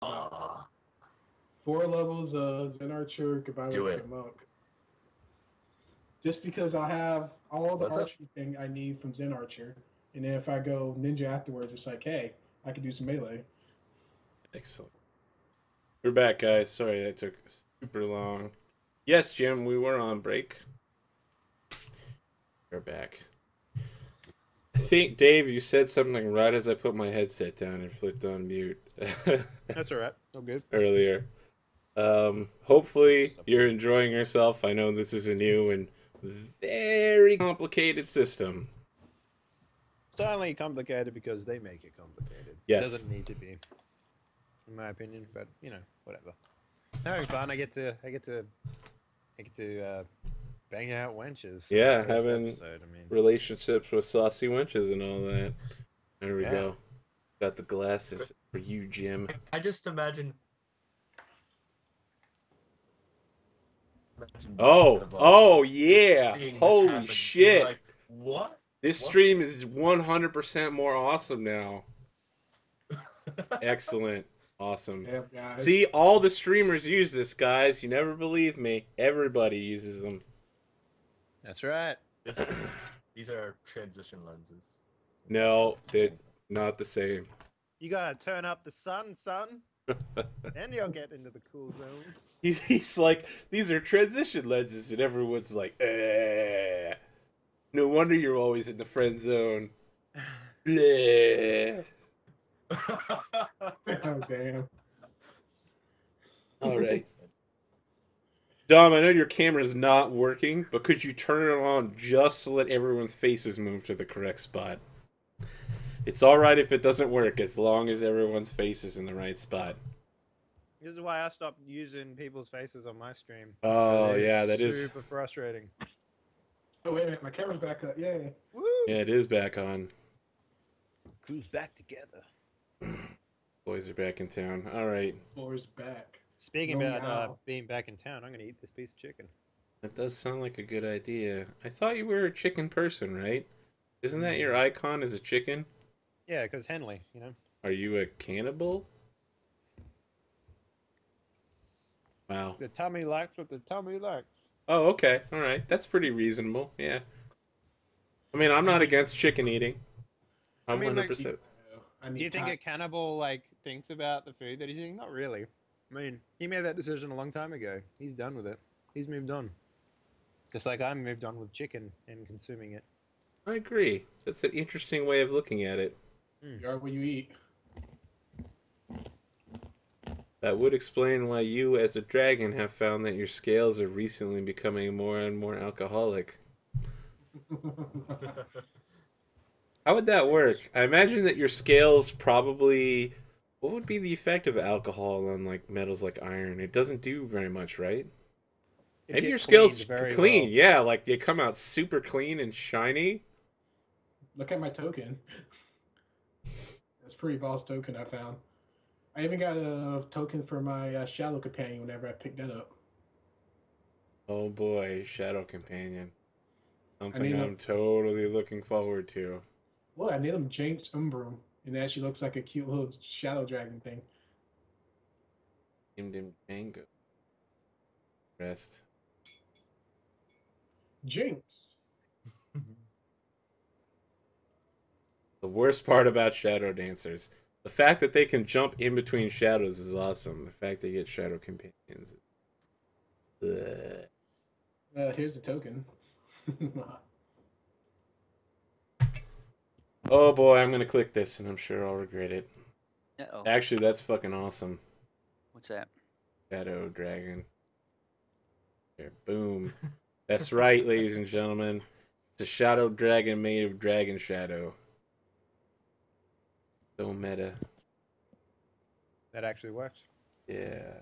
Ah, 4 levels of Zen Archer, goodbye do Witcher it. Monk. Just because I have all the What's up? archery thing I need from Zen Archer, and then if I go ninja afterwards, it's like, hey, I can do some melee. Excellent. We're back, guys. Sorry that took super long. Yes, Jim, we were on break. We're back. I think, Dave, you said something right as I put my headset down and flipped on mute. That's all right. All good. Earlier. Hopefully you're enjoying yourself. I know this is a new and very complicated system. It's only complicated because they make it complicated. Yes. It doesn't need to be, in my opinion. But you know, whatever. Having fun. I get to bang out wenches. Yeah, in the first having episode, I mean, relationships with saucy wenches and all that. There we Yeah. go. Got the glasses for you, Jim. I just imagine. Oh yeah! Seeing this Holy happen, being shit! like, what? This What? stream is 100% more awesome now. Excellent. Awesome. Yeah, guys. See, all the streamers use this, guys. You never believe me. Everybody uses them. that's right. These are transition lenses. No, they're not the same. You gotta turn up the sun, son. Then you'll get into the cool zone. He's like, these are transition lenses, and everyone's like, eh. No wonder you're always in the friend zone. Bleh. Oh, damn. All right. Dom, I know your camera's not working, but could you turn it on just to let everyone's faces move to the correct spot? It's alright if it doesn't work, as long as everyone's face is in the right spot. This is why I stopped using people's faces on my stream. Oh, It's yeah, that is... super frustrating. Oh, wait a minute. My camera's back up. Yay. Woo! Yeah, it is back on. Crew's back together. Boys are back in town. Alright. Floor's back. Speaking No about meow. being back in town, I'm gonna eat this piece of chicken. That does sound like a good idea. I thought you were a chicken person, right? Isn't that your icon as a chicken? Yeah, because Henley, you know. Are you a cannibal? Wow. The tummy likes what the tummy likes. Oh, okay. All right. That's pretty reasonable. Yeah. I mean, I'm not against chicken eating. I'm I mean, like, 100%. I need Do you think time. a cannibal like thinks about the food that he's eating? Not really. I mean, he made that decision a long time ago. He's done with it. He's moved on. Just like I moved on with chicken and consuming it. I agree. That's an interesting way of looking at it. You are what you eat. That would explain why you, as a dragon, have found that your scales are recently becoming more and more alcoholic. How would that work? I imagine that your scales probably... What would be the effect of alcohol on like metals like iron? It doesn't do very much, right? It'd Maybe get your scales cleaned very clean. well. Yeah, like they come out super clean and shiny. Look at my token. That's a pretty boss token I found. I even got a token for my Shadow Companion whenever I picked that up. Oh boy, Shadow Companion. Something mean, I'm totally looking forward to. Well, I named him James Umbrum, and it actually looks like a cute little shadow dragon thing. Named him Django. Rest. Jinx. The worst part about Shadow Dancers. The fact that they can jump in between shadows is awesome. The fact they get Shadow Companions. Ugh. Here's the token. Oh boy, I'm gonna click this and I'm sure I'll regret it. Uh-oh. Actually, that's fucking awesome. What's that? Shadow Dragon. There, boom. That's right, ladies and gentlemen. It's a Shadow Dragon made of Dragon Shadow. So meta. That actually works. Yeah.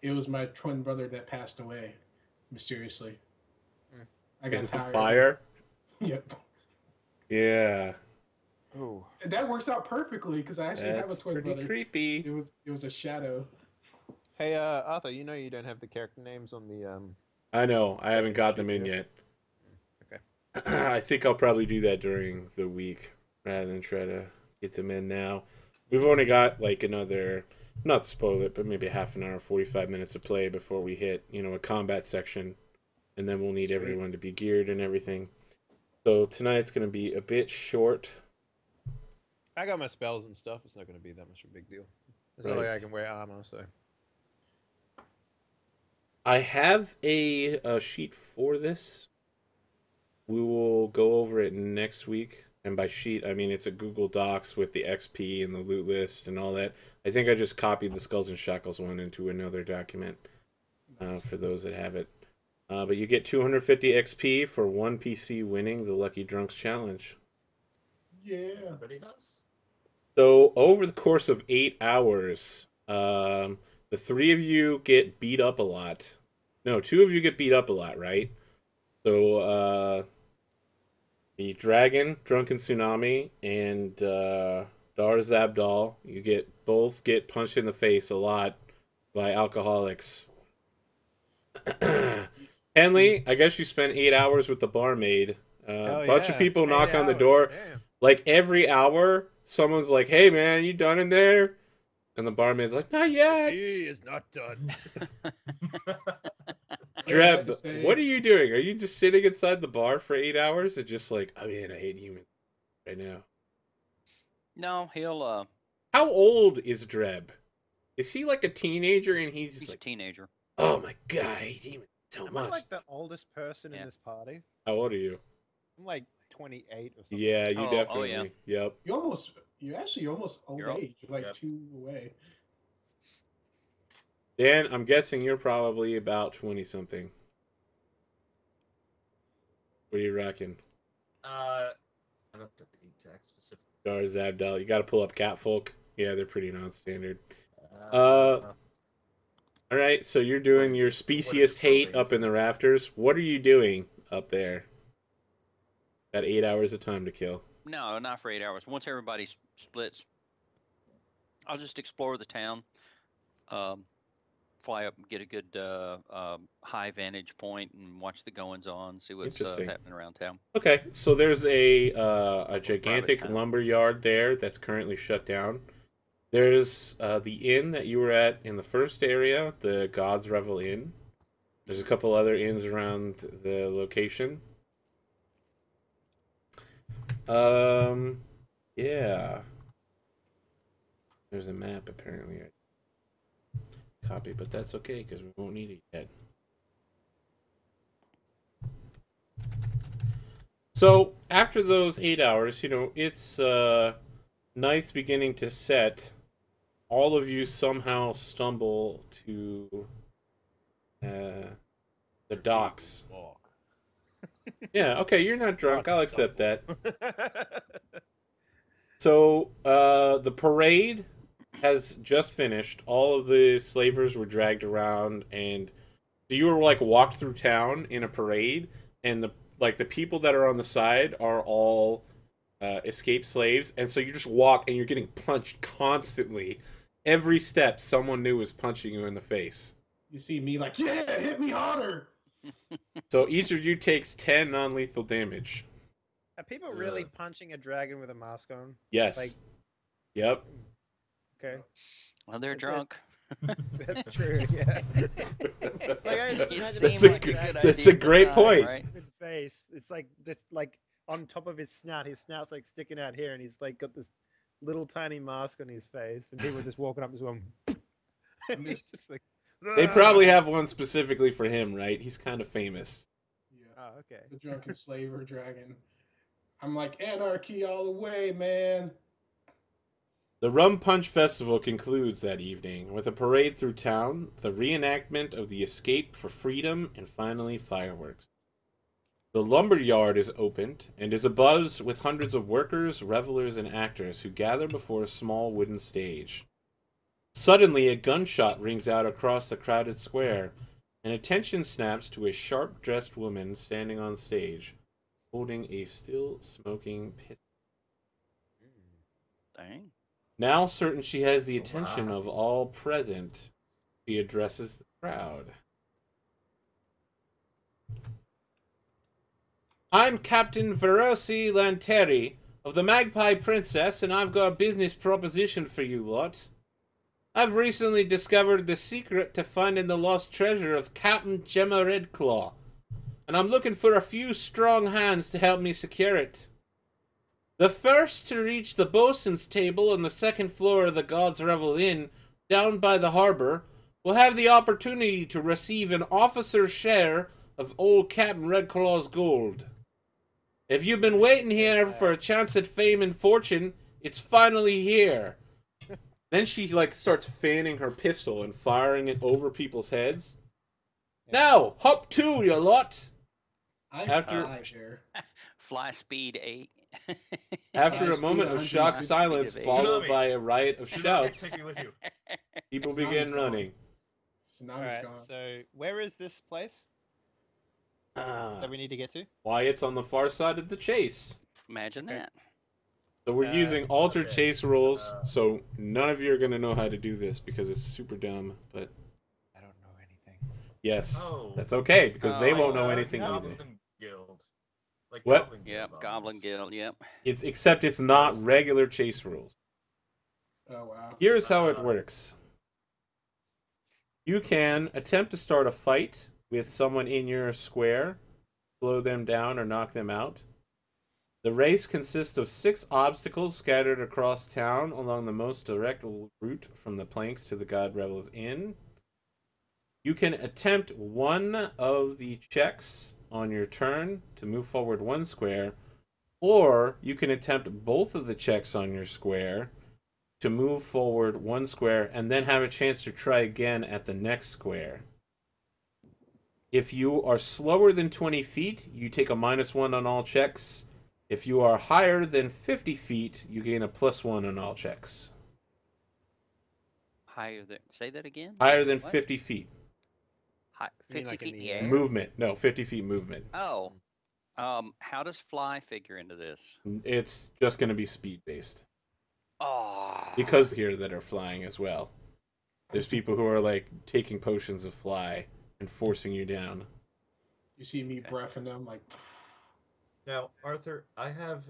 It was my twin brother that passed away, mysteriously. I got In the tired. fire? Yep. Yeah. Oh. And that works out perfectly because I actually have a That's twin pretty brother. creepy. It was a shadow. Hey, Arthur, you know you don't have the character names on the I know. I haven't Second got them sheet in here. yet. Okay. I think I'll probably do that during the week rather than try to get them in now. We've only got like another, not to spoil it, but maybe half an hour, 45 minutes of play before we hit, a combat section. And then we'll need Sweet. everyone to be geared and everything. So tonight's going to be a bit short. I got my spells and stuff. It's not going to be that much of a big deal. It's not like I can wear armor, so. I have a sheet for this. We will go over it next week. And by sheet, I mean it's a Google Docs with the XP and the loot list and all that. I think I just copied the Skulls and Shackles one into another document for those that have it. But you get 250 XP for one PC winning the Lucky Drunks Challenge. Yeah. Everybody does. So over the course of 8 hours, the 3 of you get beat up a lot. No, 2 of you get beat up a lot, right? So the Dragon, Drunken Tsunami, and Dar Zabdal, you both get punched in the face a lot by alcoholics. Henley, I guess you spent 8 hours with the barmaid. A bunch of people knock on the door. Damn. Like every hour, someone's like, "Hey man, you done in there?" And the barmaid's like, "Not yet." He is not done. Dreb, what are you doing? Are you just sitting inside the bar for 8 hours and just like, "Oh man, I hate humans right now"? No, he'll How old is Dreb? Is he like a teenager and he's just he's a like, teenager. "Oh my god, I hate humans so Am I much"? like the oldest person in Yeah. this party? How old are you? I'm like 28 or something. Yeah, you Oh, definitely. yeah. Yep. You're actually almost old You're age. You're like Yep. 2 away. Dan, I'm guessing you're probably about 20 something. What do you reckon? I don't know the exact specific. Dar Zabdal, you got to pull up Catfolk. Yeah, they're pretty non-standard. Uh, All right, so you're doing your speciest hate up in the rafters. What are you doing up there? Got 8 hours of time to kill. No, not for 8 hours. Once everybody splits, I'll just explore the town. Fly up and get a good high vantage point and watch the goings on, see what's Interesting. happening around town. Okay, so there's a gigantic town. lumber yard there that's currently shut down. There's the inn that you were at in the first area, the God's Revel Inn. There's a couple other inns around the location. Yeah. There's a map apparently. Copy, but that's okay because we won't need it yet. So after those 8 hours, it's night's beginning to set. All of you somehow stumble to the docks. Yeah, okay, you're not drunk. I'll accept that. So the parade has just finished. All of the slavers were dragged around, and so you were like walked through town in a parade, and the people that are on the side are all escaped slaves, and so you just walk and you're getting punched constantly. Every step, someone new is punching you in the face. You see me like, yeah, hit me harder. So each of you takes 10 non-lethal damage. Are people really punching a dragon with a mask on? Yes. Like- Yep. Okay. Well, they're Okay. drunk. That's true, yeah. Like, I just It imagine seemed a like good- a good that's idea a at the great time, point. right? Good face. It's like just like on top of his snout's like sticking out here, and he's like got this little tiny mask on his face, and people are just walking up to him. And he's just like, They probably have one specifically for him, right? He's kind of famous. Yeah. Oh, okay. The drunken slaver dragon. I'm like, anarchy all the way, man. The Rum Punch Festival concludes that evening with a parade through town, the reenactment of the escape for freedom, and finally fireworks. The lumber yard is opened and is abuzz with hundreds of workers, revelers, and actors who gather before a small wooden stage. Suddenly, a gunshot rings out across the crowded square, and attention snaps to a sharp-dressed woman standing on stage, holding a still smoking pistol. Dang. Now certain she has the attention of all present, she addresses the crowd. I'm Captain Verosi Lanteri, of the Magpie Princess, and I've got a business proposition for you lot. I've recently discovered the secret to finding the lost treasure of Captain Gemma Redclaw, and I'm looking for a few strong hands to help me secure it. The first to reach the bosun's table on the second floor of the God's Revel Inn, down by the harbor, will have the opportunity to receive an officer's share of old Captain Redclaw's gold. If you've been waiting here for a chance at fame and fortune, it's finally here. Then she, like, starts fanning her pistol and firing it over people's heads. Now, hop to, you lot! Fly speed 8. After a moment of shocked silence followed by a riot of shouts, Take me with you. people begin running. Alright, so where is this place that we need to get to? Why, it's on the far side of the chase. Imagine that. So we're using altered chase rules, so none of you are going to know how to do this because it's super dumb, but... I don't know anything. Yes, that's okay, because they won't know anything either. Goblin Guild. Like What? Goblin Guild Yep, almost. Goblin Guild, yep. Except it's not regular chase rules. Oh, wow. Here's how it works. You can attempt to start a fight with someone in your square, slow them down or knock them out. The race consists of 6 obstacles scattered across town along the most direct route from the planks to the God Revel's Inn. You can attempt one of the checks on your turn to move forward 1 square, or you can attempt both of the checks on your square to move forward 1 square and then have a chance to try again at the next square. If you are slower than 20 feet, you take a -1 on all checks. If you are higher than 50 feet, you gain a +1 on all checks. Higher than... Say that again? Higher than What? 50 feet. 50 like in feet in the the air? air? Movement. No, 50 feet movement. Oh. How does fly figure into this? It's just going to be speed-based. Oh. Because here that are flying as well. There's people who are, like, taking potions of fly and forcing you down. You see me breathing them like... Now, Arthur, I have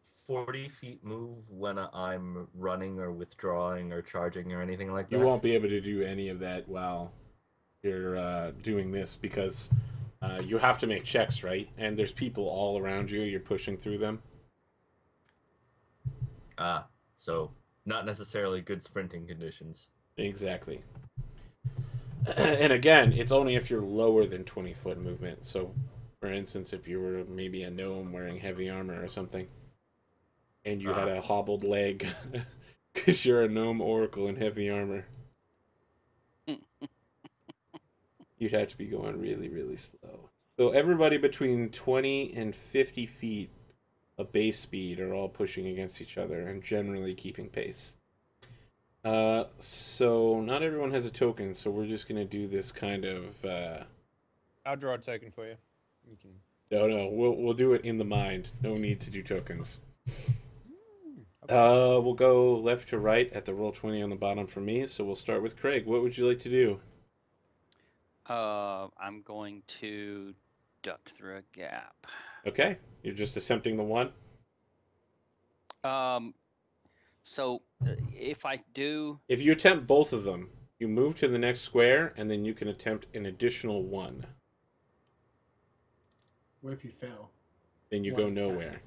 40 feet move when I'm running or withdrawing or charging or anything like that. You won't be able to do any of that while you're doing this because you have to make checks, right? And there's people all around you. You're pushing through them. So not necessarily good sprinting conditions. Exactly. And again, it's only if you're lower than 20-foot movement. So, for instance, if you were maybe a gnome wearing heavy armor or something, and you had a hobbled leg because you're a gnome oracle in heavy armor, you'd have to be going really, really slow. So everybody between 20 and 50 feet of base speed are all pushing against each other and generally keeping pace. So not everyone has a token, so we're just gonna do this kind of. I'll draw a token for you. You can. No, we'll do it in the mind. No need to do tokens. Okay. We'll go left to right at the Roll20 on the bottom for me. So we'll start with Craig. What would you like to do? I'm going to duck through a gap. Okay, you're just attempting the one. So if I do, If you attempt both of them, you move to the next square, and then you can attempt an additional one. What if you fail? Then you go nowhere.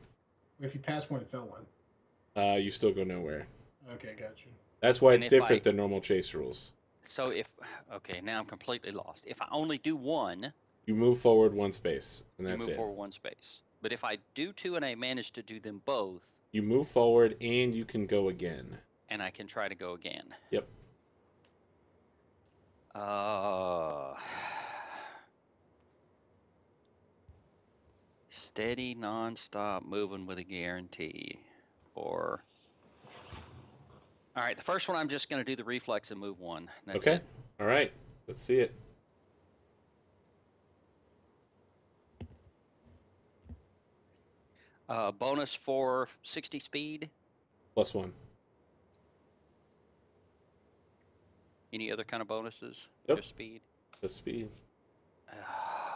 What if you pass one and fail one? You still go nowhere. Okay, gotcha. That's why And it's if different I- than normal chase rules. so if, okay, now I'm completely lost. If I only do one, You move forward 1 space, and you that's move it. forward 1 space. But if I do 2 and I manage to do them both, You move forward, and you can go again. and I can try to go again. Yep. Steady, non-stop, moving with a guarantee. Or... All right, the first one I'm just going to do the reflex and move 1. That's Okay. it. All right. Let's see it. Bonus for 60 speed. +1. Any other kind of bonuses? Nope. Just speed. The speed.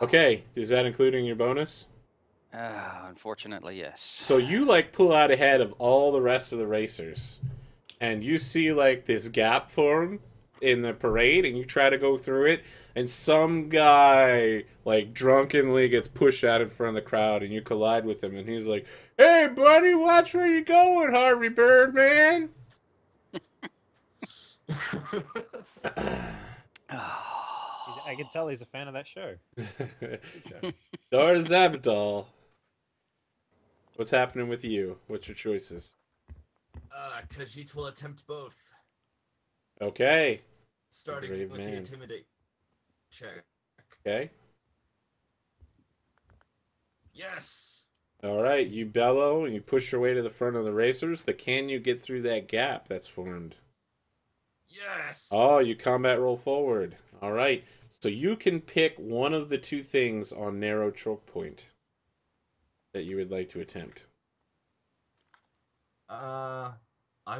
Okay. Is that including your bonus? Unfortunately, yes. So you like pull out ahead of all the rest of the racers, and you see like this gap form in the parade, and you try to go through it, and some guy like drunkenly gets pushed out in front of the crowd, and you collide with him, and he's like, "Hey, buddy, watch where you going, Harvey Birdman." I can tell he's a fan of that show. Dar Zabdal. What's happening with you? What's your choices? Khajiit will attempt both. Okay. Starting Brave with man. the intimidate check. Okay. Yes! All right. You bellow and you push your way to the front of the racers, but can you get through that gap that's formed? Yes! Oh, you combat roll forward. All right. So you can pick one of the two things on narrow choke point that you would like to attempt. I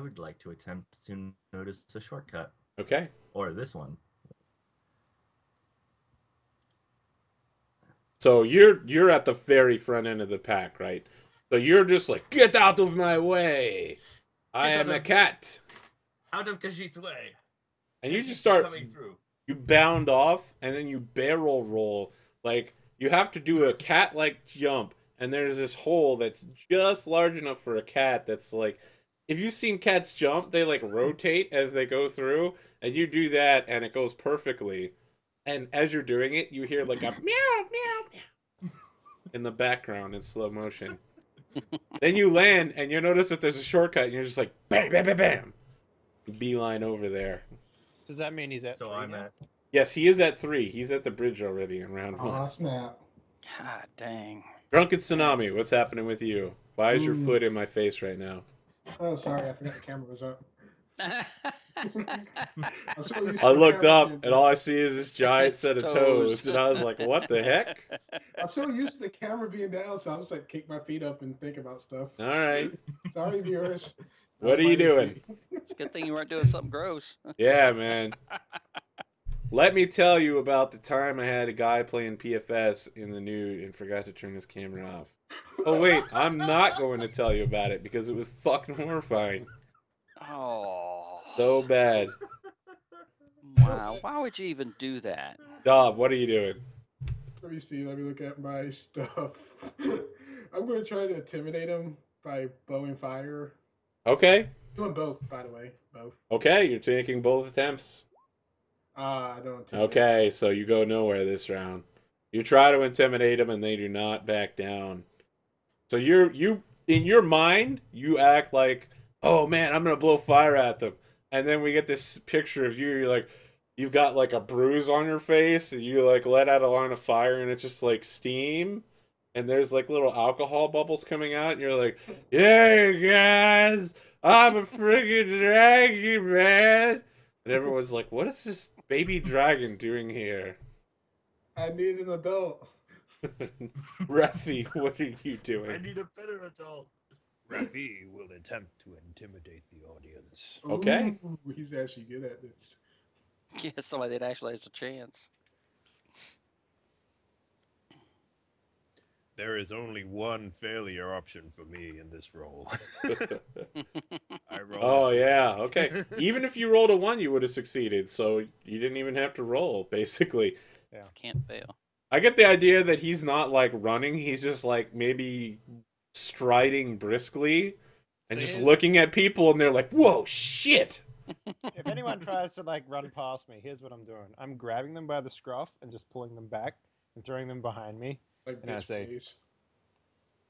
would like to attempt to notice a shortcut. Okay. Or this one. So you're at the very front end of the pack, right? So you're just like, get out of my way. I am a cat. Out of Khajiit's way. And you just Khajiit's start, coming through. you bound off, and then you barrel roll. Like, you have to do a cat-like jump, and there's this hole that's just large enough for a cat that's like, if you've seen cats jump, they like rotate as they go through, and you do that, and it goes perfectly. And as you're doing it, you hear like a meow, meow, meow in the background in slow motion. Then you land, and you notice that there's a shortcut, and you're just like, bam, bam, bam, bam. Beeline over there. Does that mean he's at So 3 I'm now? at... Yes, he is at 3. He's at the bridge already in round 1. Oh, snap. God dang. Drunken Tsunami, what's happening with you? Why is your foot in my face right now? Oh, sorry, I forgot the camera was up. I looked up, and all I see is this giant set of toes, and I was like, what the heck? I'm so used to the camera being down, so I just like kick my feet up and think about stuff. All right. Sorry, viewers. What are you doing? It's a good thing you weren't doing something gross. Yeah, man. Let me tell you about the time I had a guy playing PFS in the nude and forgot to turn his camera off. Oh, wait, I'm not going to tell you about it because it was fucking horrifying. Oh. So bad. Wow. Why would you even do that? Dob, what are you doing? Let me see. Let me look at my stuff. I'm going to try to intimidate him by bow and fire. Okay. Doing both, by the way. Both. Okay, you're taking both attempts. I don't intimidate. Okay, so you go nowhere this round. You try to intimidate them, and they do not back down. So you in your mind, you act like, oh man, I'm gonna blow fire at them, and then we get this picture of you. You're like, you've got like a bruise on your face, and you like let out a line of fire, and it's just like steam, and there's like little alcohol bubbles coming out, and you're like, yeah, guys, I'm a freaking dragon, man, and everyone's like, what is this baby dragon doing here? I need an adult. Reffy, what are you doing? I need a better adult. Rafi will attempt to intimidate the audience. Okay. Ooh, he's actually good at this. Yeah, somebody that actually has a chance. There is only one failure option for me in this role. I roll Oh, a yeah. Okay. Even if you rolled a 1, you would have succeeded. So you didn't even have to roll, basically. Can't fail. I get the idea that he's not, like, running. He's just, like, maybe striding briskly and So just here's- looking at people, and they're like, whoa, shit! If anyone tries to like run past me, here's what I'm doing. I'm grabbing them by the scruff and just pulling them back and throwing them behind me. Like And I bitch say- face.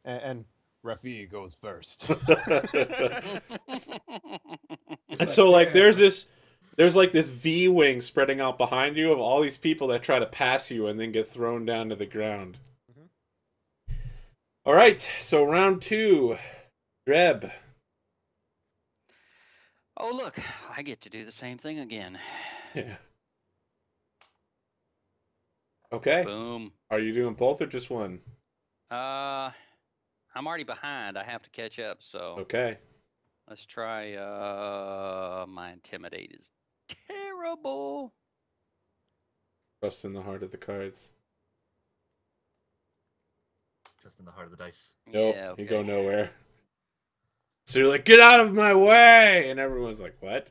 And Rafi goes first. And so, like, there's like this V wing spreading out behind you of all these people that try to pass you and then get thrown down to the ground. Mhm. All right, so round 2, Dreb. Oh, look, I get to do the same thing again. Yeah. Okay. Boom. Are you doing both or just one? I'm already behind. I have to catch up, so Okay. let's try my intimidate is terrible. Trust in the heart of the cards. trust in the heart of the dice. Nope, Yeah, okay. you go nowhere. So you're like, get out of my way! And everyone's like, what?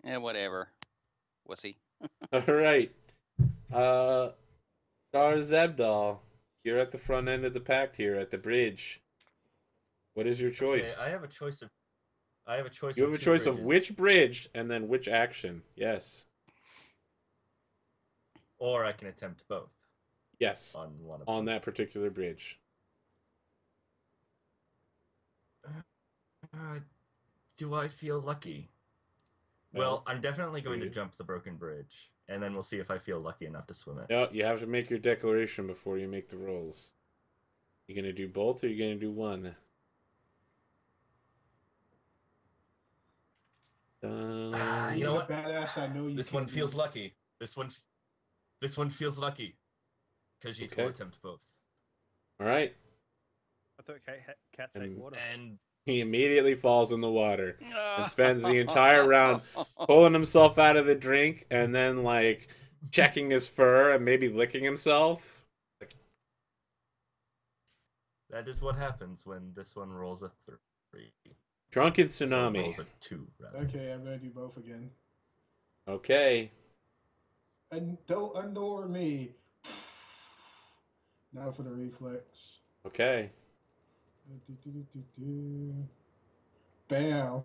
Yeah, whatever. Wussy. Alright. Dar Zebdal, you're at the front end of the pack here at the bridge. What is your choice? Okay, I have a choice of You have a two choice of bridges. which bridge and then which action. Yes. Or I can attempt both Yes. on one of On them. that particular bridge. Do I feel lucky? Well, I'm definitely going to jump the broken bridge, and then we'll see if I feel lucky enough to swim it. No, you have to make your declaration before you make the rolls. You gonna do both or you gonna do one? You know what? Badass, I know you This can one do feels it. lucky. This one feels lucky. Khajiit will attempt both. All right. I thought cats hate water. And He immediately falls in the water and spends the entire round pulling himself out of the drink and then like checking his fur and maybe licking himself. that is what happens when this one rolls a 3. Drunken Or tsunami. rolls a 2, rather. Okay, I'm gonna do both again. Okay. And don't ignore me. Now for the reflex. Okay. Bam.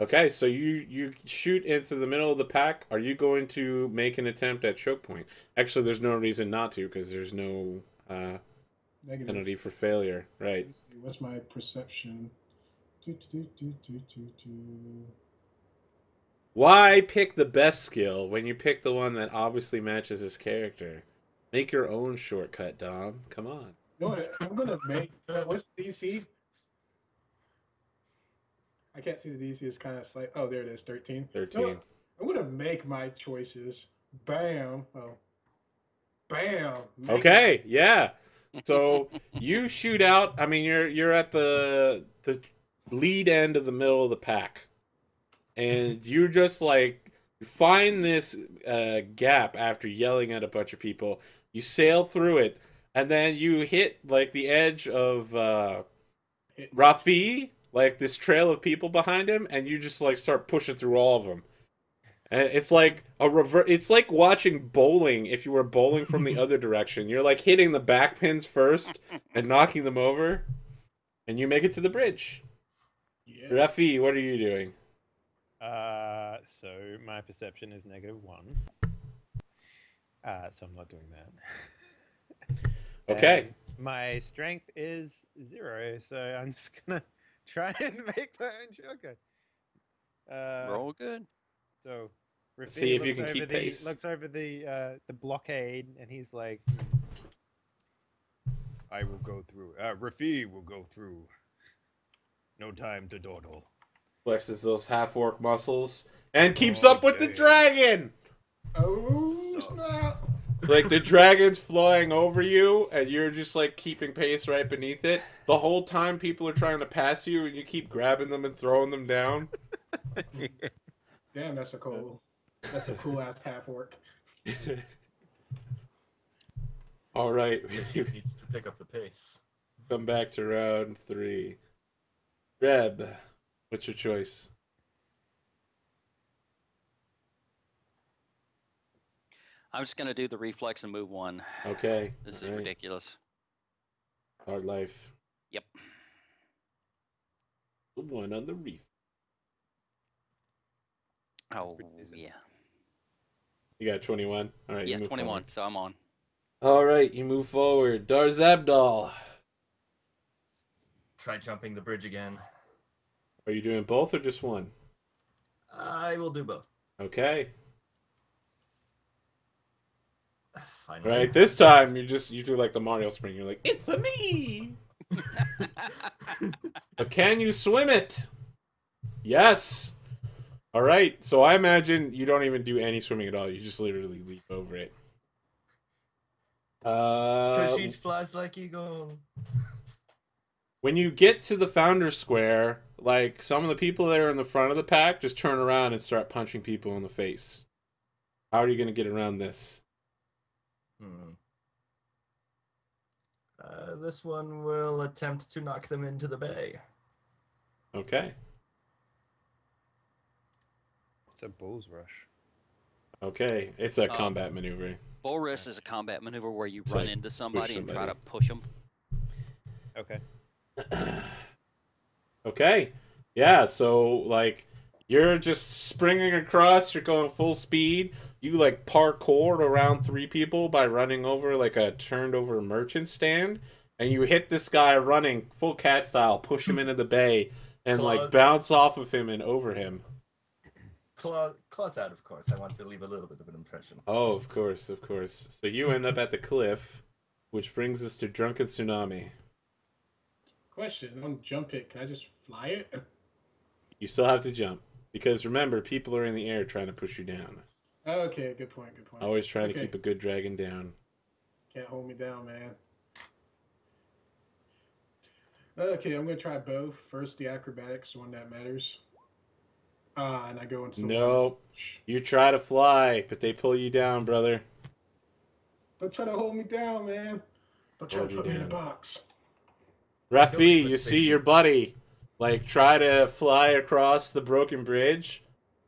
Okay, so you shoot into the middle of the pack. Are you going to make an attempt at choke point? Actually, there's no reason not to because there's no Negative. penalty for failure. Right. What's my perception? Why pick the best skill when you pick the one that obviously matches his character? Make your own shortcut, Dom. Come on. You know what? I'm gonna make. What's DC? I can't see the DC. It's kind of slight. Oh, there it is. 13. 13. You know what? I'm gonna make my choices. Bam. Oh. Bam. Okay, yeah. So you shoot out. I mean, you're at the lead end of the middle of the pack, and you just like find this gap after yelling at a bunch of people. You sail through it, and then you hit like the edge of Rafi, like this trail of people behind him, and you just like start pushing through all of them. And it's like it's like watching bowling if you were bowling from the other direction. You're like hitting the back pins first and knocking them over, and you make it to the bridge. Yeah. Rafi, what are you doing? So my perception is -1. So I'm not doing that. Okay. And my strength is 0, so I'm just gonna try and make my own shortcut. Roll good. So Rafi See if you looks can over keep pace. Looks over the blockade, and he's like, "I will go through. Rafi will go through. No time to dawdle." Flexes those half-orc muscles and keeps up with the dragon. Oh, snap. Like the dragon's flying over you, and you're just like keeping pace right beneath it. The whole time, people are trying to pass you, and you keep grabbing them and throwing them down. Damn, that's a cool ass half orc. All right, You need to pick up the pace. come back to round 3. Reb, what's your choice? I'm just gonna do the reflex and move 1. Okay. This is all right. ridiculous. Hard life. Yep. The one on the reef. Oh yeah. You got 21. All right. Yeah, you move 21. forward. So I'm on. All right, you move forward. Darzabdal. Try jumping the bridge again. Are you doing both or just one? I will do both. Okay. Finally. Right, this time you do like the Mario spring. You're like, it's a me. But can you swim it? Yes. All right. So I imagine you don't even do any swimming at all. You just literally leap over it. Khajiit flies like eagle. When you get to the Founder Square, like some of the people that are in the front of the pack just turn around and start punching people in the face. How are you going to get around this? This one will attempt to knock them into the bay. Okay. It's a bull's rush. Okay. It's a combat maneuver. Bull rush is a combat maneuver where you It's run like into somebody and try somebody. to push them. Okay. Okay. Yeah, so like you're just springing across, you're going full speed. You like parkour around 3 people by running over like a turned over merchant stand, and you hit this guy running full cat style, push him into the bay, and like bounce off of him and over him. Claws out, of course. I want to leave a little bit of an impression. Oh, of course, of course. So you end up at the cliff, which brings us to Drunken Tsunami. Question: on jump it, can I just fly it? You still have to jump. Because remember, people are in the air trying to push you down. Oh, okay, good point, good point. Always trying to keep a good dragon down. Can't hold me down, man. Okay, I'm gonna try both. First, the acrobatics, the one that matters. And I go into the No, you try to fly, but they pull you down, brother. Don't try to hold me down, man. Don't try to put me in a box. Rafi, you see your buddy, like, try to fly across the broken bridge,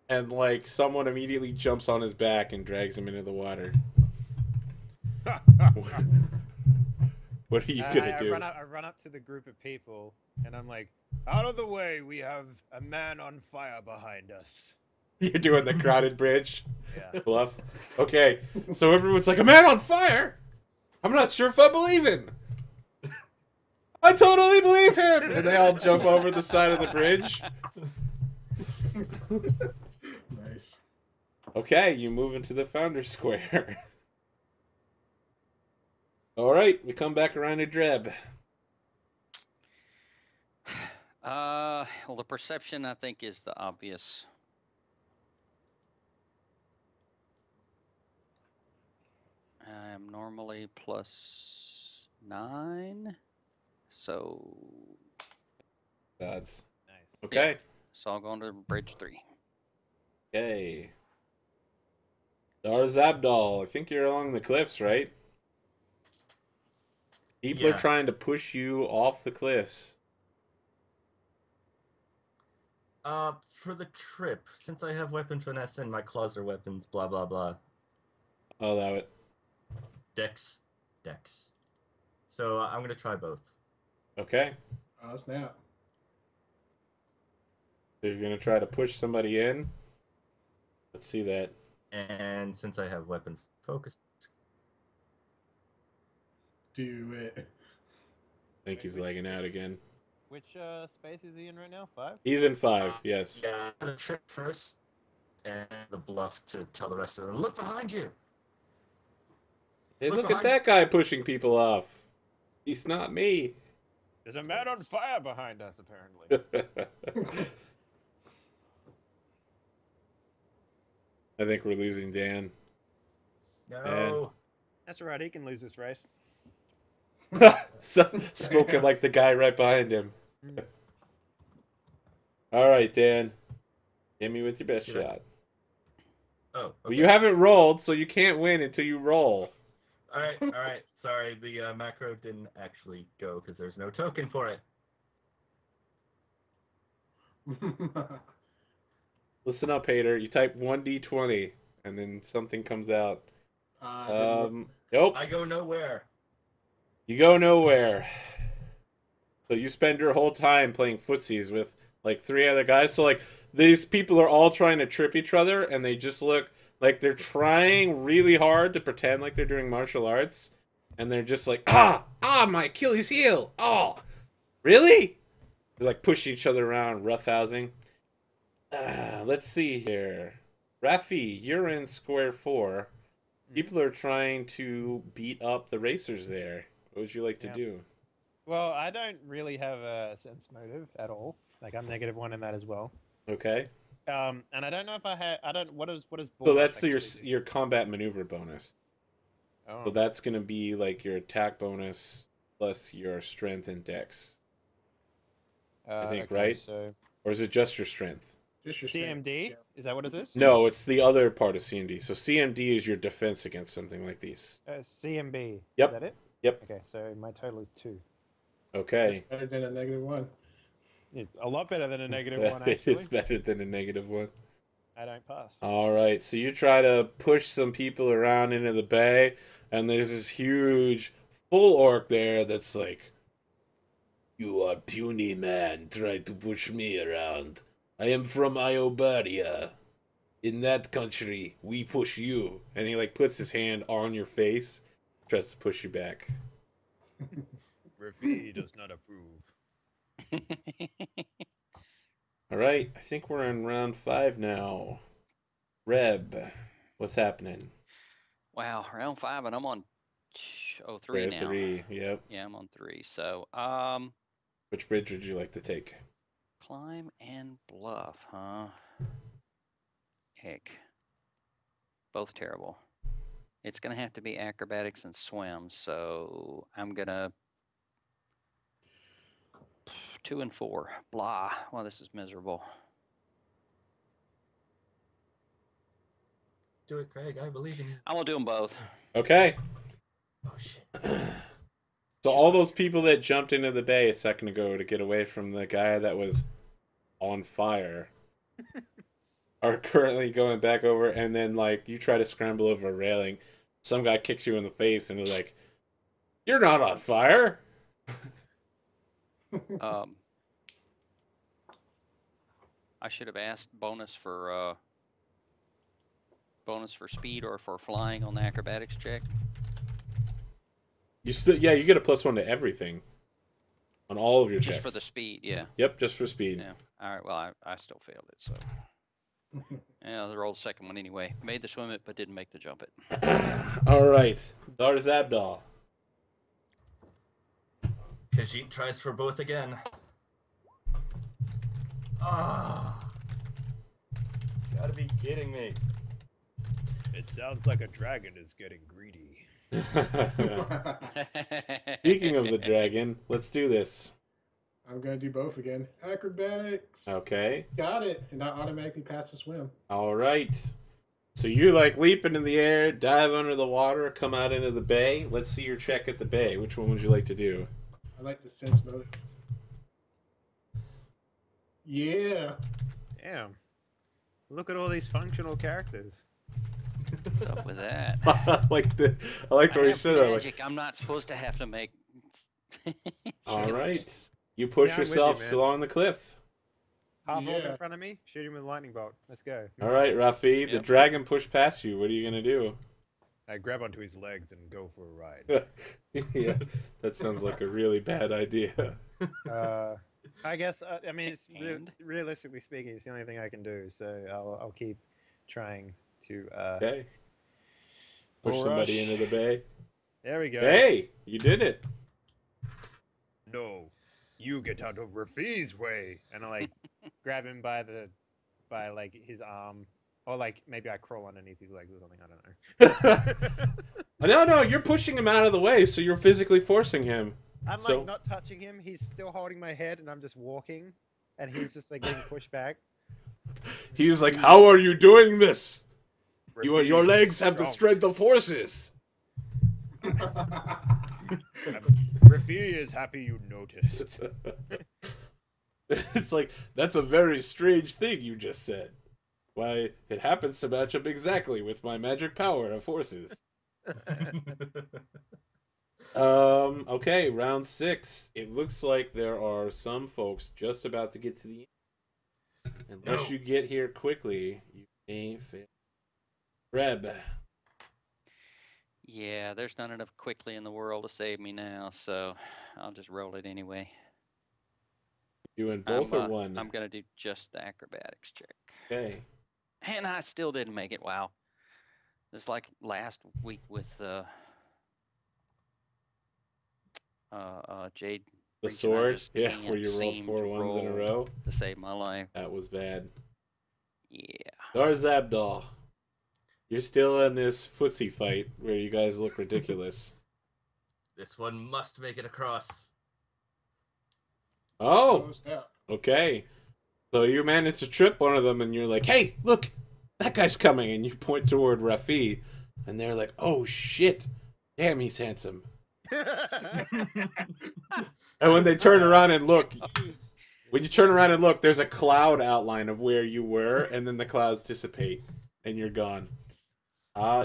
and, like, someone immediately jumps on his back and drags him into the water. What are you gonna do? I run up to the group of people, and I'm like, out of the way, we have a man on fire behind us. You're doing the crowded bridge? Yeah. Bluff? Okay, so everyone's like, a man on fire? I'm not sure if I believe him. I totally believe him! And they all jump over the side of the bridge. Nice. Okay, you move into the Founder Square. Alright, we come back around to Dreb. Well, the perception, I think, is the obvious. I'm normally +9, so... Gods. Nice. Okay. Yeah, so I'll go on to bridge 3. Okay. Dar Zabdal, I think you're along the cliffs, right? People are trying to push you off the cliffs. For the trip, since I have weapon finesse and my claws are weapons, blah blah blah. I'll allow it. Dex. So I'm gonna try both. Okay. Oh, snap. So you're gonna try to push somebody in. Let's see that. And since I have weapon focus, Do it. I think he's lagging out again. Which space is he in right now? 5? He's in 5, yes. yeah, the trip first, and the bluff to tell the rest of them, look behind you. Hey, look at that guy pushing people off. He's not me. There's a man on fire behind us, apparently. I think we're losing Dan. No. That's all right, he can lose this race. So, smoking like the guy right behind him. All right, Dan. Hit me with your best shot. Oh, okay. Well, you haven't rolled, so you can't win until you roll. All right. Sorry, the macro didn't actually go because there's no token for it. Listen up, hater. You type 1d20, and then something comes out. Nope. I go nowhere. You go nowhere. So you spend your whole time playing footsies with like 3 other guys. So like these people are all trying to trip each other, and they just look like they're trying really hard to pretend like they're doing martial arts, and they're just like, my Achilles heel. Oh, really? They're like pushing each other around, roughhousing. Let's see here. Rafi, you're in square 4. People are trying to beat up the racers there. What would you like to do? Well, I don't really have a sense motive at all. Like, I'm -1 in that as well. Okay. And I don't know if I had. I don't. What is? So that's your combat maneuver bonus. Oh. So that's gonna be like your attack bonus plus your strength and dex. I think, okay, right? So Or is it just your strength? Just your CMD? Yeah. Is that what it is? No, it's the other part of CMD. So CMD is your defense against something like these. CMB. Yep. Is that it? Yep. Okay, so my total is 2. Okay. Better than a -1. It's a lot better than a -1, It actually. is better than a -1. I don't pass. All right, so you try to push some people around into the bay, and there's this huge full orc there that's like, "You are puny man, try to push me around. I am from Iobaria. In that country, we push you." And he like puts his hand on your face, tries to push you back. Rafi does not approve. All right, I think we're in round 5 now. Reb, what's happening? Wow, round 5, and I'm on 3 now. 3, yep. Yeah, I'm on 3. So, Which bridge would you like to take? climb and bluff, huh? Heck. Both terrible. It's gonna have to be acrobatics and swim, so I'm gonna 2 and 4. Blah. Well, this is miserable. Do it, Craig. I believe in you. I'm gonna do them both. Okay. Oh shit. So all those people that jumped into the bay a second ago to get away from the guy that was on fire are currently going back over, and then like you try to scramble over a railing, some guy kicks you in the face and is like, "You're not on fire." I should have asked bonus for speed or for flying on the acrobatics check. You still, yeah, you get a +1 to everything on all of your Just checks. for the speed, yeah. Yep, just for speed. Yeah. All right. Well, I still failed it, so. Yeah, I rolled the second one anyway. Made the swim it, but didn't make the jump it. All right, Dar Zabdal. Khajiit tries for both again. Ah! Gotta be kidding me. It sounds like a dragon is getting greedy. Speaking of the dragon, let's do this. I'm gonna do both again. Acrobatics. Okay. Got it. And I automatically pass the swim. All right. So you like leap into the air, dive under the water, come out into the bay. Let's see your check at the bay. Which one would you like to do? I like the sense mode. Yeah. Damn. Look at all these functional characters. What's up with that? I like the way you said that. Like, Magic. I'm not supposed to have to make. all skill right. checks. You push Yeah, I'm with you, yourself man. along the cliff. Half orc Yeah. in front of me, shoot him with a lightning bolt. Let's go. All right, Rafi. The Yep. dragon pushed past you. What are you gonna do? I grab onto his legs and go for a ride. Yeah, that sounds like a really bad idea. I guess, I mean, it's And? realistically speaking, it's the only thing I can do, so I'll keep trying to. Okay. Push Bull somebody rush. into the bay. There we go. Hey, you did it. No, you get out of Rafi's way, and I like grab him by like his arm, or like maybe I crawl underneath his legs or something. I don't know. No, you're pushing him out of the way, so you're physically forcing him. I'm So- like not touching him. He's still holding my head, and I'm just walking, and he's just like getting pushed back. He's like, "How are you doing this? Your Rafi legs is have the strong. strength of horses." Rafi is happy you noticed. It's like, that's a very strange thing you just said. Why, it happens to match up exactly with my magic power of horses. Okay, round 6. It looks like there are some folks just about to get to the end. Unless you get here quickly, you may fail. Reb. Yeah, there's not enough quickly in the world to save me now, so I'll just roll it anyway. Doing both or I'm one? gonna do just the acrobatics check. Okay. And I still didn't make it. Wow. It's like last week with Jade. The Reaching, I sword? just Yeah, can't where you rolled seem 4 to ones in a roll row. to save my life. That was bad. Yeah. Dar Zabdal. You're still in this footsie fight where you guys look ridiculous. This one must make it across. Oh, Yeah. okay. So you managed to trip one of them and you're like, "Hey, look, that guy's coming." And you point toward Rafi and they're like, "Oh shit, damn, he's handsome." And when they turn around and look, when you turn around and look, there's a cloud outline of where you were, and then the clouds dissipate, and you're gone.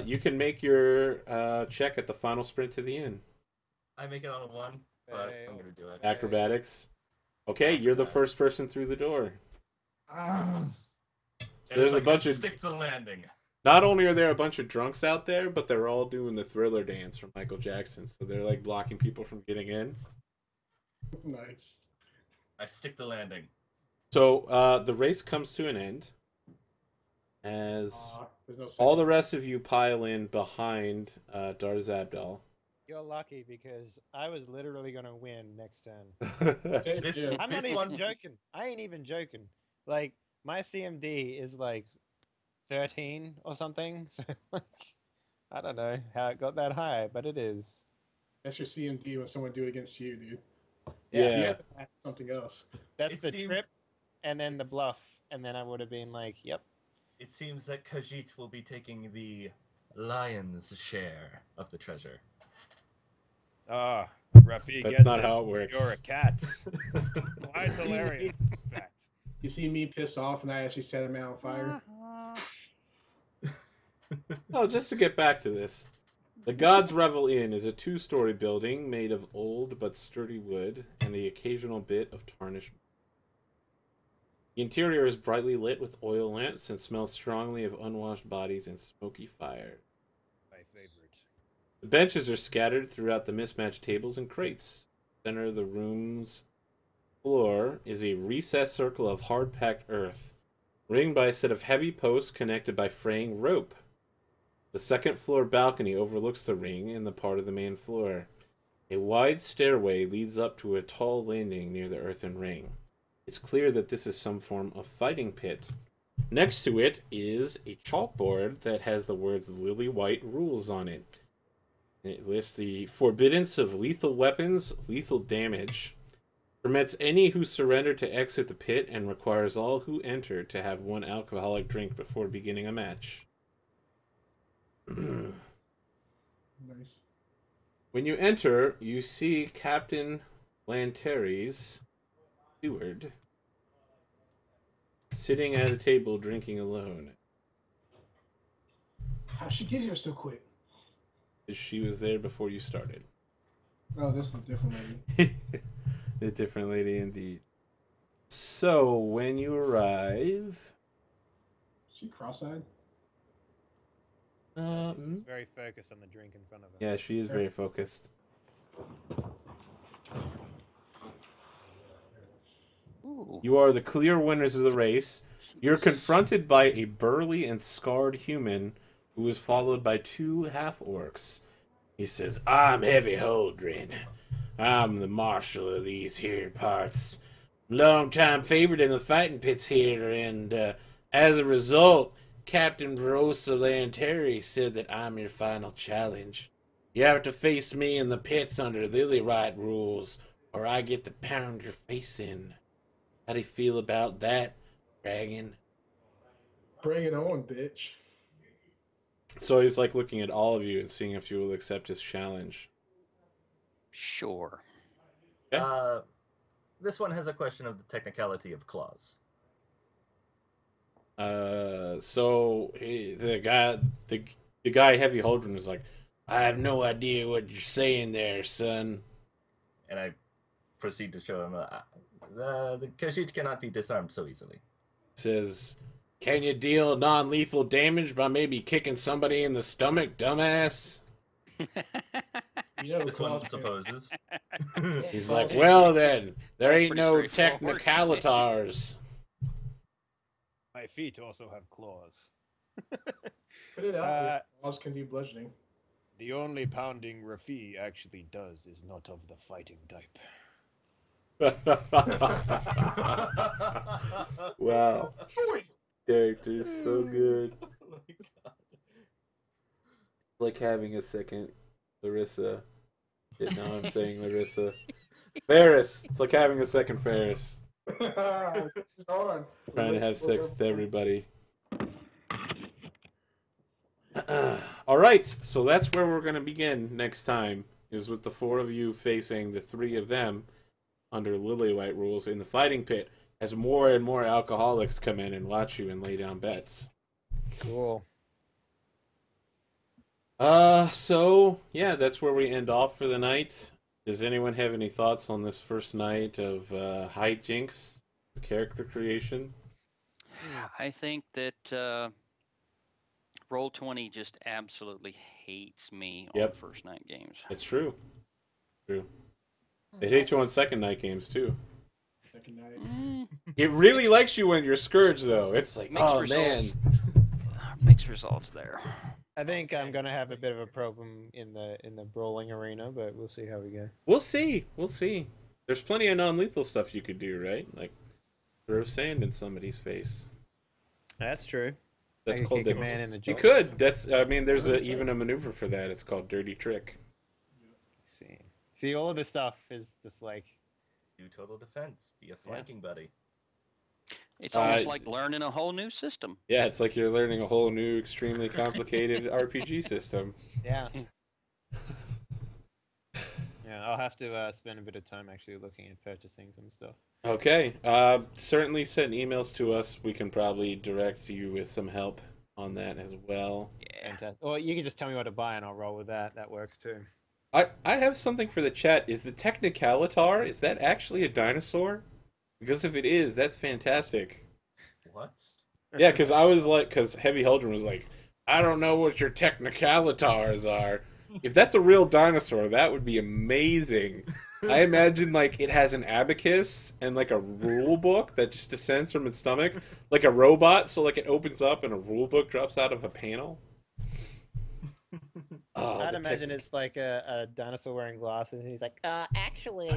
You can make your check at the final sprint to the inn. I make it on a 1, but I'm gonna do it. Acrobatics. Okay, you're the first person through the door. So there's a bunch of. Stick the landing. Not only are there a bunch of drunks out there, but they're all doing the Thriller dance from Michael Jackson. So they're like blocking people from getting in. Nice. I stick the landing. So the race comes to an end as all the rest of you pile in behind Darzabdal. You're lucky because I was literally gonna win next turn. I'm not even joking. I ain't even joking. Like my CMD is like 13 or something. So like, I don't know how it got that high, but it is. That's your CMD when someone do it against you, dude. Yeah. You have to add something else. That's the trip, and then the bluff, and then I would have been like, "Yep." It seems that Khajiit will be taking the lion's share of the treasure. Ah, Rafi, That's not how it works. You're a cat. Quite hilarious, in fact. You see me pissed off, and I actually set him out on fire. Oh, just to get back to this. The God's Revel Inn is a 2-story building made of old but sturdy wood and the occasional bit of tarnished. The interior is brightly lit with oil lamps and smells strongly of unwashed bodies and smoky fire. My favorite. The benches are scattered throughout the mismatched tables and crates. The center of the room's floor is a recessed circle of hard-packed earth, ringed by a set of heavy posts connected by fraying rope. The second-floor balcony overlooks the ring and the part of the main floor. A wide stairway leads up to a tall landing near the earthen ring. It's clear that this is some form of fighting pit. Next to it is a chalkboard that has the words Lily White Rules on it. It lists the forbiddance of lethal weapons, lethal damage, permits any who surrender to exit the pit, and requires all who enter to have 1 alcoholic drink before beginning a match. Nice. When you enter, you see Captain Lanteri's steward sitting at a table drinking alone. How'd she get here so quick? She was there before you started. Oh, this is a different lady. A different lady indeed. So, when you arrive... Is she cross-eyed? She's very focused on the drink in front of her. Yeah, she is very focused. Ooh. You are the clear winners of the race. You're confronted by a burly and scarred human who is followed by 2 half-orcs. He says, I'm Heavy Holdren. I'm the marshal of these here parts. Long-time favorite in the fighting pits here, and as a result, Captain Verosa Lanteri said that I'm your final challenge. You have to face me in the pits under Lily White rules, or I get to pound your face in. How do you feel about that, dragon? Bring it on, bitch. So he's like looking at all of you and seeing if you will accept his challenge. Sure. Okay. This one has a question of the technicality of claws. So the guy Heavy Holdren was like, I have no idea what you're saying there, son. And I proceed to show him the Khajiit cannot be disarmed so easily. Says, can you deal non-lethal damage by maybe kicking somebody in the stomach, dumbass? You know, This one supposes. He's like, well then, there That's ain't pretty no straightforward. technicalitars. My feet also have claws. Put it out. Claws can do bludgeoning. The only pounding Rafi actually does is not of the fighting type. Wow. Character is so good. Oh my God. It's like having a second Larissa. Yeah, now I'm saying Larissa. Ferris. It's like having a second Ferris. Trying to have sex with everybody. All right, so that's where we're going to begin next time. is with the 4 of you facing the 3 of them under Lily White rules in the fighting pit as more and more alcoholics come in and watch you and lay down bets. Cool. So yeah, that's where we end off for the night. Does anyone have any thoughts on this first night of hijinks, character creation? I think that Roll20 just absolutely hates me on Yep. first night games. It's true. True. They hate you on second night games too. Second night. It really likes you when you're Scourge, though. It's like, Mixed oh results. man. Mixed results there. I think I'm gonna have a bit of a problem in the brawling arena, but we'll see how we go. We'll see. We'll see. There's plenty of non-lethal stuff you could do, right? Like throw sand in somebody's face. That's true. That's I could called kick the a man in the You jaw. could. That's. I mean, there's even a maneuver for that. It's called Dirty Trick. See, all of this stuff is just like Do total defense. Be a flanking buddy. It's almost like learning a whole new system. Yeah, it's like you're learning a whole new, extremely complicated RPG system. yeah. Yeah, I'll have to spend a bit of time actually looking at purchasing some stuff. Okay. Certainly send emails to us. We can probably direct you with some help on that as well. Yeah. Fantastic. Or you can just tell me what to buy and I'll roll with that. That works too. I have something for the chat. Is the Technicalitar, is that actually a dinosaur? Because if it is, that's fantastic. What? Yeah, because I was like, because Heavy Heldren was like, I don't know what your Technicalitars are. If that's a real dinosaur, that would be amazing. I imagine like it has an abacus and like a rule book that just descends from its stomach, like a robot. So like it opens up and a rule book drops out of a panel. Oh, I'd imagine it's like a dinosaur wearing glasses and he's like, actually.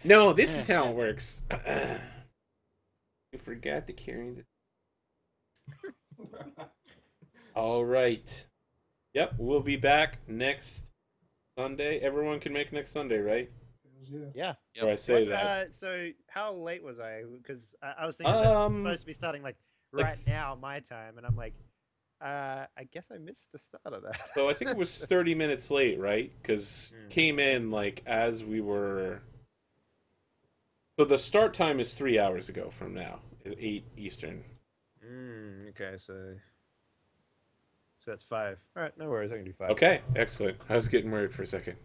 No, this is how it works. You forgot to carry the. All right. Yep, we'll be back next Sunday. Everyone can make next Sunday, right? Yeah. Yep. Or I say that. So how late was I? Because I was thinking it's supposed to be starting like right now, my time, and I'm like, I guess I missed the start of that. So I think it was 30 minutes late, right? Because came in like as we were. So the start time is 3 hours ago from now. Is 8 Eastern. Okay, so that's 5. All right, no worries. I can do 5. Okay, excellent. I was getting worried for a second.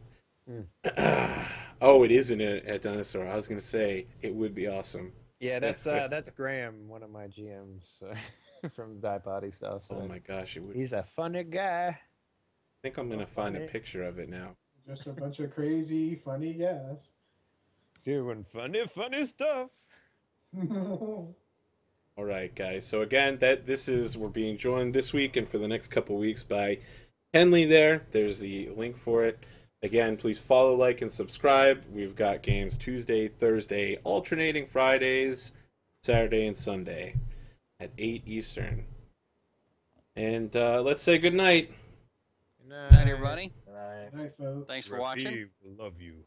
Oh, it isn't a dinosaur. I was gonna say it would be awesome. Yeah, that's Graham, one of my GMs from Die Party stuff. So. Oh my gosh, it would. He's a funny guy. I think I'm gonna find a picture of it now. Just a bunch of crazy, funny guys. Doing funny stuff. All right, guys. So again, we're being joined this week and for the next couple weeks by Henley. There's the link for it. Again, please follow, like, and subscribe. We've got games Tuesday, Thursday, alternating Fridays, Saturday, and Sunday at 8 Eastern. And let's say good night. Good Night, everybody. Right. Nice, folks. Thanks for watching. Love you.